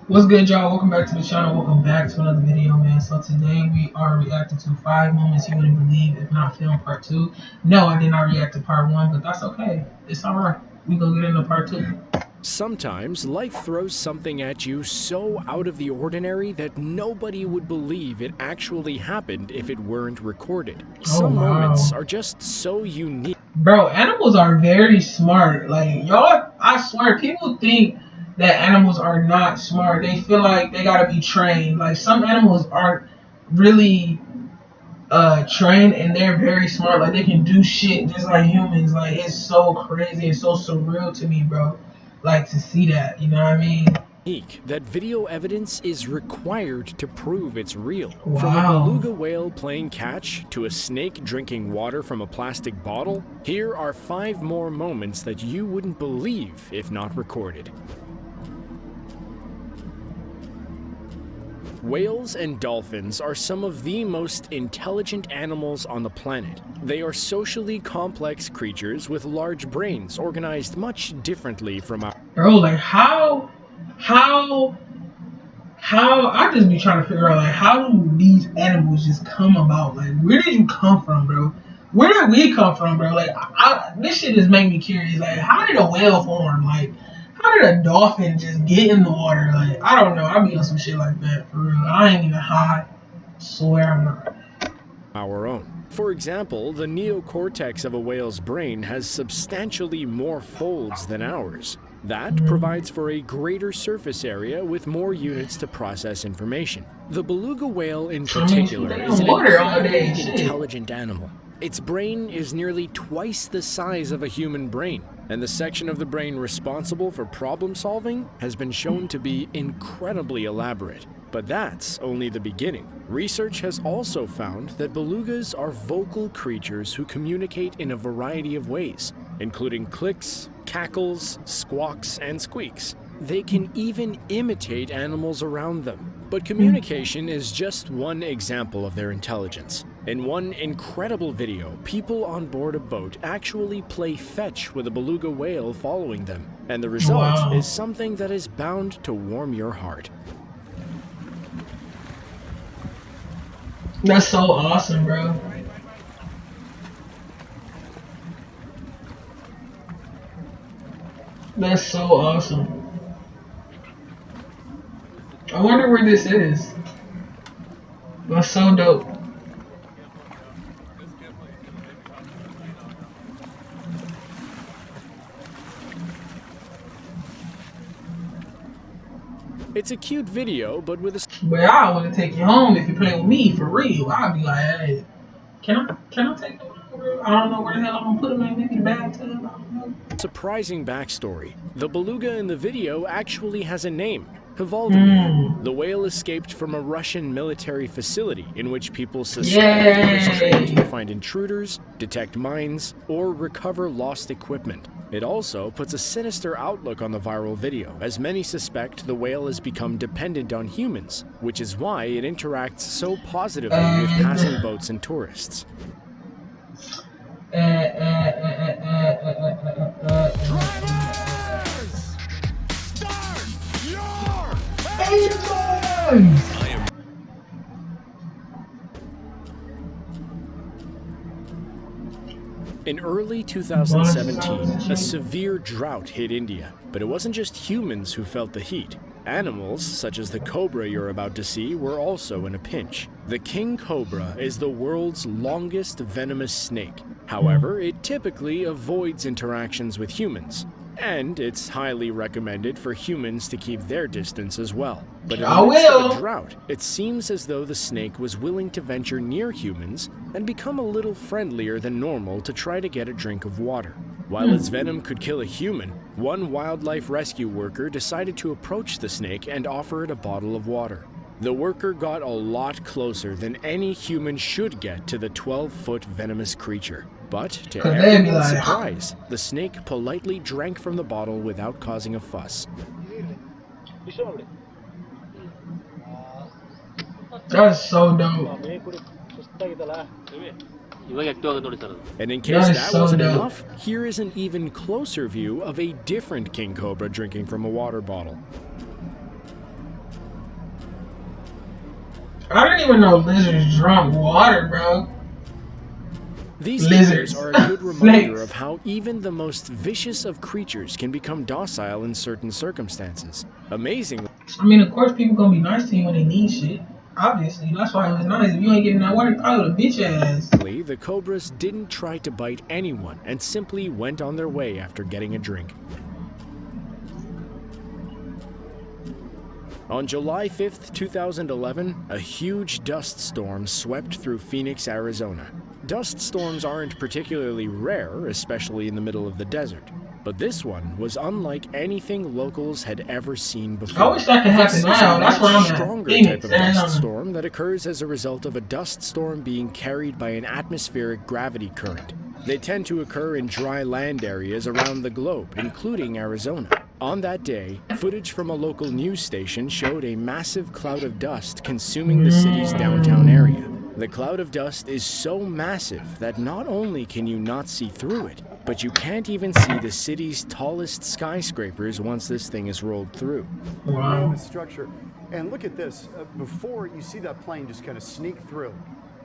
What's good, y'all? Welcome back to the channel. Welcome back to another video, man. So today we are reacting to 5 moments you wouldn't believe if not film part 2. No, I did not react to part 1, but that's okay. It's alright. We gonna get into part 2. Sometimes life throws something at you so out of the ordinary that nobody would believe it actually happened if it weren't recorded. Some moments are just so unique. Bro, animals are very smart. Like, y'all, I swear, people think that animals are not smart. They feel like they gotta be trained. Like, some animals aren't really trained, and they're very smart. Like, they can do shit just like humans. Like, it's so crazy and so surreal to me, bro. Like, to see that, you know what I mean? That video evidence is required to prove it's real. Wow. From a beluga whale playing catch to a snake drinking water from a plastic bottle, here are 5 more moments that you wouldn't believe if not recorded. Whales and dolphins are some of the most intelligent animals on the planet. They are socially complex creatures with large brains organized much differently from our... Bro, like, how I just be trying to figure out, like, how do these animals just come about? Like, where did you come from, bro? Where did we come from, bro? Like, this shit just make me curious. Like, how did a whale form? Like, how did a dolphin just get in the water? Like, I don't know. I be on some shit like that, for real. I ain't even high. Swear I'm not. Our own. For example, the neocortex of a whale's brain has substantially more folds than ours. That provides for a greater surface area with more units to process information. The beluga whale in particular is an incredibly intelligent animal. Its brain is nearly twice the size of a human brain, and the section of the brain responsible for problem solving has been shown to be incredibly elaborate. But that's only the beginning. Research has also found that belugas are vocal creatures who communicate in a variety of ways, including clicks, cackles, squawks, and squeaks. They can even imitate animals around them. But communication is just one example of their intelligence. In one incredible video, people on board a boat actually play fetch with a beluga whale following them, and the result is something that is bound to warm your heart. That's so awesome, bro. That's so awesome. I wonder where this is. That's so dope. It's a cute video, but with a... But I want to take you home if you play with me, for real. I'll be like, hey, can I take them home? I don't know where the hell I'm going to put them in. Maybe the bathtub? I don't know. Surprising backstory. The beluga in the video actually has a name. Hvaldomir. The whale escaped from a Russian military facility in which people suspect it was trained to find intruders, detect mines, or recover lost equipment. It also puts a sinister outlook on the viral video, as many suspect the whale has become dependent on humans, which is why it interacts so positively with passing boats and tourists. In early 2017, a severe drought hit India, but it wasn't just humans who felt the heat. Animals, such as the cobra you're about to see, were also in a pinch. The king cobra is the world's longest venomous snake. However, it typically avoids interactions with humans, and it's highly recommended for humans to keep their distance as well. But in the midst of the drought, it seems as though the snake was willing to venture near humans and become a little friendlier than normal to try to get a drink of water. While its venom could kill a human, one wildlife rescue worker decided to approach the snake and offer it a bottle of water. The worker got a lot closer than any human should get to the 12-foot venomous creature. But, to everyone's surprise, the snake politely drank from the bottle without causing a fuss. That's so dope. And in case that wasn't enough, here is an even closer view of a different king cobra drinking from a water bottle. I didn't even know lizards drunk water, bro. These videos Lizards. are a good reminder of Snakes. how even the most vicious of creatures can become docile in certain circumstances. Amazingly, I mean, of course, people gonna be nice to you when they need shit. Obviously, that's why it was nice. If you ain't getting that water, you probably would bitch ass. the cobras didn't try to bite anyone and simply went on their way after getting a drink. On July 5th, 2011, a huge dust storm swept through Phoenix, Arizona. Dust storms aren't particularly rare, especially in the middle of the desert. But this one was unlike anything locals had ever seen before. I wish that could happen This is now. a That's much where I'm at. stronger Phoenix, type of Arizona. dust storm that occurs as a result of a dust storm being carried by an atmospheric gravity current. They tend to occur in dry land areas around the globe, including Arizona. On that day, footage from a local news station showed a massive cloud of dust consuming the city's downtown area. The cloud of dust is so massive that not only can you not see through it, but you can't even see the city's tallest skyscrapers once this thing is rolled through. Wow. Structure. And look at this. Before, you see that plane just kind of sneak through.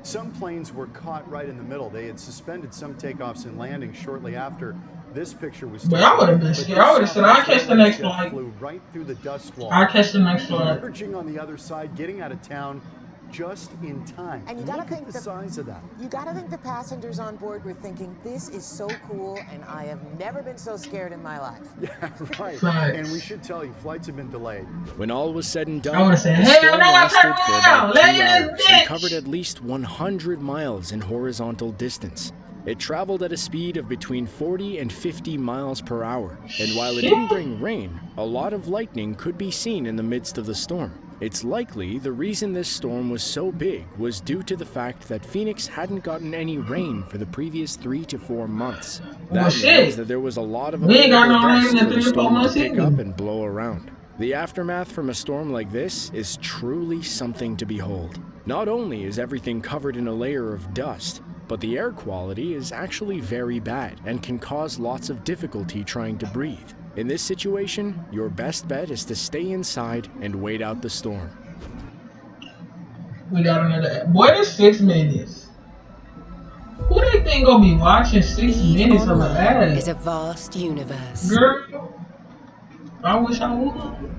Some planes were caught right in the middle. They had suspended some takeoffs and landings shortly after this picture was taken. But I would have been scared. I would have said, I'll catch the next flight. Flew right through the dust wall. I'll catch the next flight. Emerging on the other side, getting out of town just in time. And you gotta Look think at the size of that. You gotta think the passengers on board were thinking, this is so cool, and I have never been so scared in my life. Yeah, right. Right. And we should tell you, flights have been delayed. When all was said and I done, would've said, the "Hell storm no, lasted turn for around, about 2 lay in this hours and bitch." covered at least 100 miles in horizontal distance. It traveled at a speed of between 40 and 50 miles per hour, and while it didn't bring rain, a lot of lightning could be seen in the midst of the storm. It's likely the reason this storm was so big was due to the fact that Phoenix hadn't gotten any rain for the previous 3 to 4 months. That means that there was a lot of We ain't got available no rain dust in for the 3 to 4 storm to months pick either. up and blow around. The aftermath from a storm like this is truly something to behold. Not only is everything covered in a layer of dust, but the air quality is actually very bad and can cause lots of difficulty trying to breathe. In this situation, your best bet is to stay inside and wait out the storm. We got another. What is 6 minutes? Who they think gonna be watching 6 minutes of an ad? Is a vast universe. Girl, I wish I would.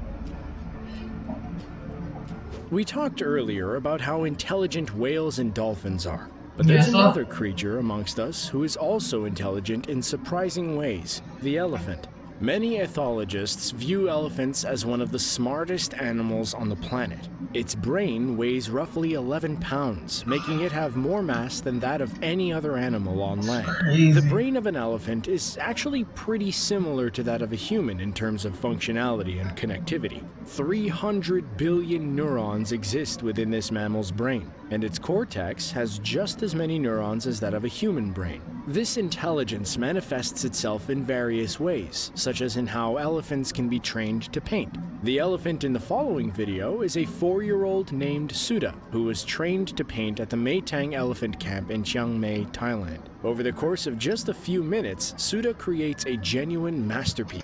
We talked earlier about how intelligent whales and dolphins are, but there's Yeah. another creature amongst us who is also intelligent in surprising ways: the elephant. Many ethologists view elephants as one of the smartest animals on the planet. Its brain weighs roughly 11 pounds, making it have more mass than that of any other animal on land. Crazy. The brain of an elephant is actually pretty similar to that of a human in terms of functionality and connectivity. 300 billion neurons exist within this mammal's brain, and its cortex has just as many neurons as that of a human brain. This intelligence manifests itself in various ways, such as in how elephants can be trained to paint. The elephant in the following video is a 4-year-old named Suda, who was trained to paint at the Maytang Elephant Camp in Chiang Mai, Thailand. Over the course of just a few minutes, Suda creates a genuine masterpiece.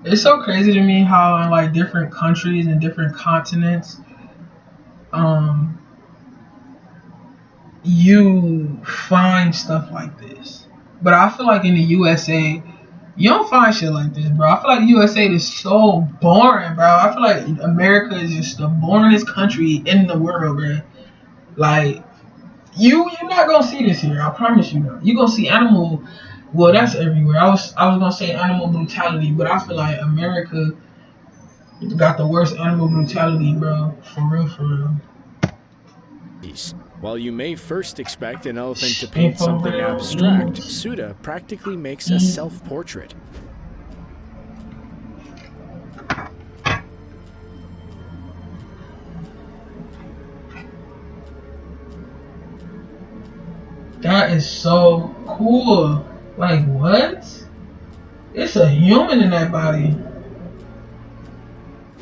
It's so crazy to me how in like different countries and different continents, you find stuff like this. But I feel like in the USA, you don't find shit like this, bro. I feel like the USA is so boring, bro. I feel like America is just the boringest country in the world, bro. Like, you're not gonna see this here. I promise you not. You're gonna see animal. Well, that's everywhere. I was gonna say animal brutality, but I feel like America got the worst animal brutality, bro. For real, for real. While you may first expect an elephant to paint something abstract, Suda practically makes a self-portrait. That is so cool. Like, what? It's a human in that body.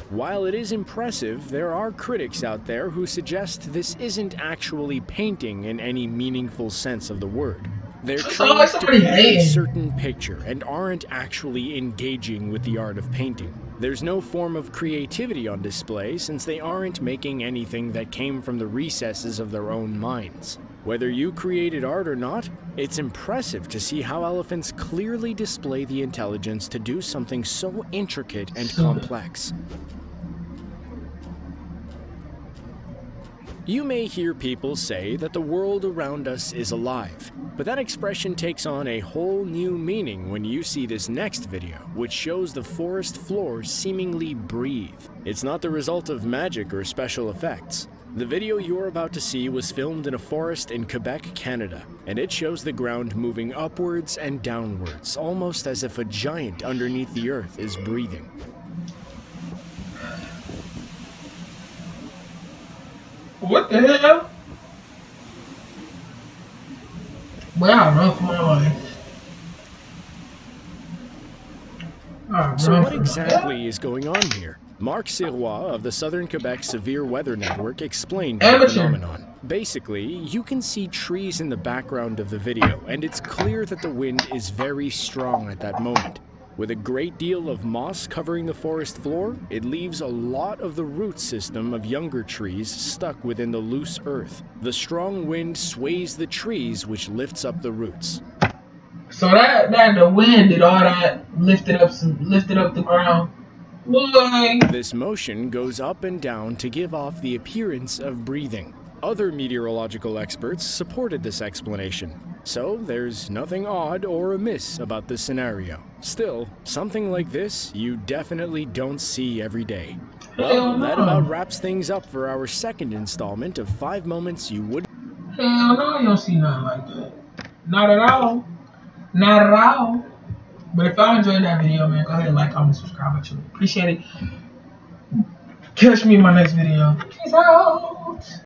While it is impressive, there are critics out there who suggest this isn't actually painting in any meaningful sense of the word. They're trained to paint a certain picture and aren't actually engaging with the art of painting. There's no form of creativity on display since they aren't making anything that came from the recesses of their own minds. Whether you created art or not, it's impressive to see how elephants clearly display the intelligence to do something so intricate and complex. You may hear people say that the world around us is alive, but that expression takes on a whole new meaning when you see this next video, which shows the forest floor seemingly breathe. It's not the result of magic or special effects. The video you're about to see was filmed in a forest in Quebec, Canada, and it shows the ground moving upwards and downwards, almost as if a giant underneath the earth is breathing. What the hell? Wow, run for my life. So what exactly is going on here? Marc Sirois of the Southern Quebec Severe Weather Network explained the phenomenon. Basically, you can see trees in the background of the video, and it's clear that the wind is very strong at that moment. With a great deal of moss covering the forest floor, it leaves a lot of the root system of younger trees stuck within the loose earth. The strong wind sways the trees, which lifts up the roots. So that the wind did all that, lifted up the ground. Boy. This motion goes up and down to give off the appearance of breathing. Other meteorological experts supported this explanation. So there's nothing odd or amiss about this scenario. Still, something like this you definitely don't see every day. Well, that about wraps things up for our second installment of 5 moments you would. Hell no, you don't see nothing like that. Not at all. Not at all. But if y'all enjoyed that video, man, go ahead and like, comment, subscribe. I appreciate it. Catch me in my next video. Peace out.